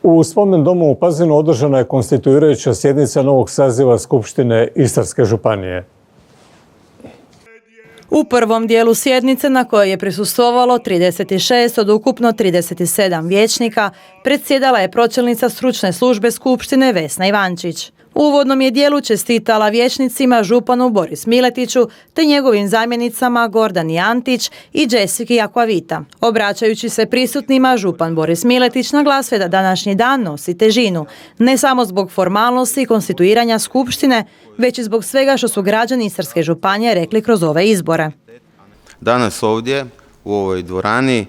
U Spomen domu u Pazinu održana je konstituirajuća sjednica novog saziva Skupštine Istarske županije. U prvom dijelu sjednice, na kojoj je prisustvovalo 36 od ukupno 37 vijećnika, predsjedala je pročelnica stručne službe Skupštine Vesna Ivančić. U uvodnom je dijelu čestitala vijećnicima županu Boris Miletiću te njegovim zamjenicama Gordani Antić i Jessiki Aquavita. Obraćajući se prisutnima, župan Boris Miletić naglasio da današnji dan nosi težinu, ne samo zbog formalnosti i konstituiranja Skupštine, već i zbog svega što su građani Istarske županije rekli kroz ove izbore. Danas ovdje u ovoj dvorani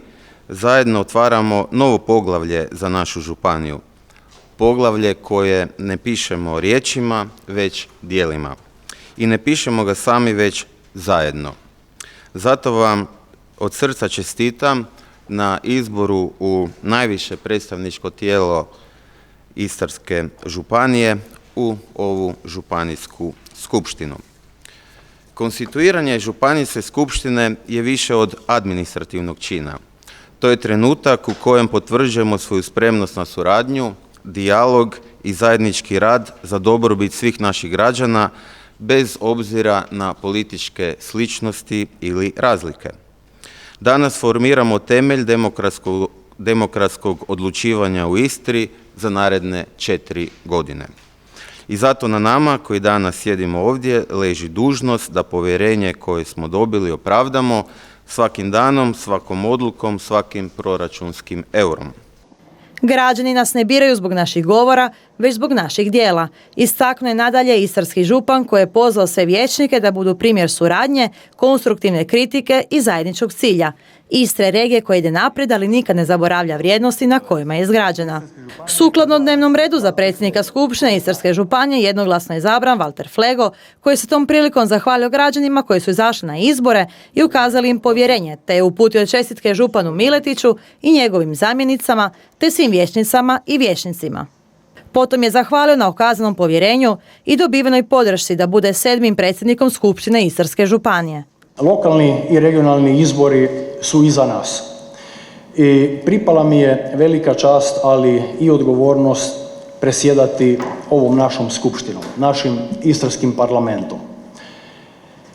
zajedno otvaramo novo poglavlje za našu županiju. Poglavlje koje ne pišemo riječima, već djelima. I ne pišemo ga sami, već zajedno. Zato vam od srca čestitam na izboru u najviše predstavničko tijelo Istarske županije u ovu županijsku skupštinu. Konstituiranje županijske skupštine je više od administrativnog čina. To je trenutak u kojem potvrđujemo svoju spremnost na suradnju, dijalog i zajednički rad za dobrobit svih naših građana bez obzira na političke sličnosti ili razlike. Danas formiramo temelj demokratskog odlučivanja u Istri za naredne 4 godine. I zato na nama koji danas sjedimo ovdje leži dužnost da povjerenje koje smo dobili opravdamo svakim danom, svakom odlukom, svakim proračunskim eurom. Građani nas ne biraju zbog naših govora, već zbog naših dijela. Istaknuo je nadalje istarski župan koji je pozvao sve vijećnike da budu primjer suradnje, konstruktivne kritike i zajedničkog cilja. Istra je regija koja ide naprijed, ali nikad ne zaboravlja vrijednosti na kojima je izgrađena. Sukladno dnevnom redu za predsjednika Skupštine Istarske županije jednoglasno je izabran Valter Flego, koji se tom prilikom zahvalio građanima koji su izašli na izbore i ukazali im povjerenje, te je uputio čestitke županu Miletiću i njegovim zamjenicama, te svim vijećnicama i vijećnicima. Potom je zahvalio na ukazanom povjerenju i dobivenoj podršci da bude 7. predsjednikom Skupštine Istarske županije. Lokalni i regionalni izbori su iza nas i pripala mi je velika čast, ali i odgovornost presjedati ovom našom skupštinom, našim istarskim parlamentom.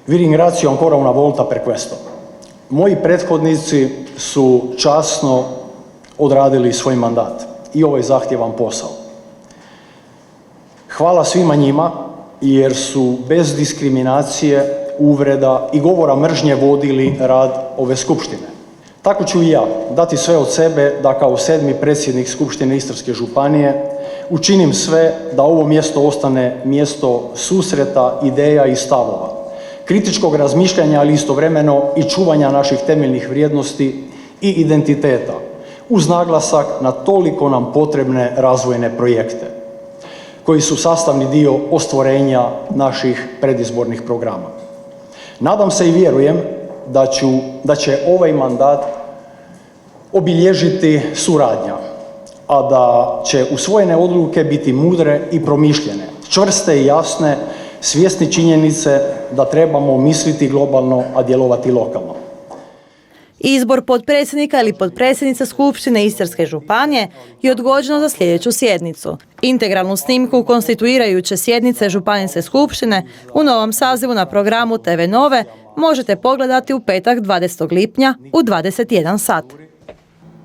Vi ringrazio ancora una volta per questo. Moji prethodnici su časno odradili svoj mandat i ovaj zahtjevan posao. Hvala svima njima jer su bez diskriminacije, uvreda i govora mržnje vodili rad ove skupštine. Tako ću i ja dati sve od sebe da kao 7. predsjednik Skupštine Istarske županije učinim sve da ovo mjesto ostane mjesto susreta, ideja i stavova, kritičkog razmišljanja, ali istovremeno i čuvanja naših temeljnih vrijednosti i identiteta, uz naglasak na toliko nam potrebne razvojne projekte, koji su sastavni dio ostvarenja naših predizbornih programa. Nadam se i vjerujem da će ovaj mandat obilježiti suradnja, a da će usvojene odluke biti mudre i promišljene, čvrste i jasne, svjesni činjenice da trebamo misliti globalno, a djelovati lokalno. Izbor potpredsjednika ili potpredsjednice Skupštine Istarske županije je odgođeno za sljedeću sjednicu. Integralnu snimku konstituirajuće sjednice Županijske skupštine u novom sazivu na programu TV Nove možete pogledati u petak 20. lipnja u 21 sat.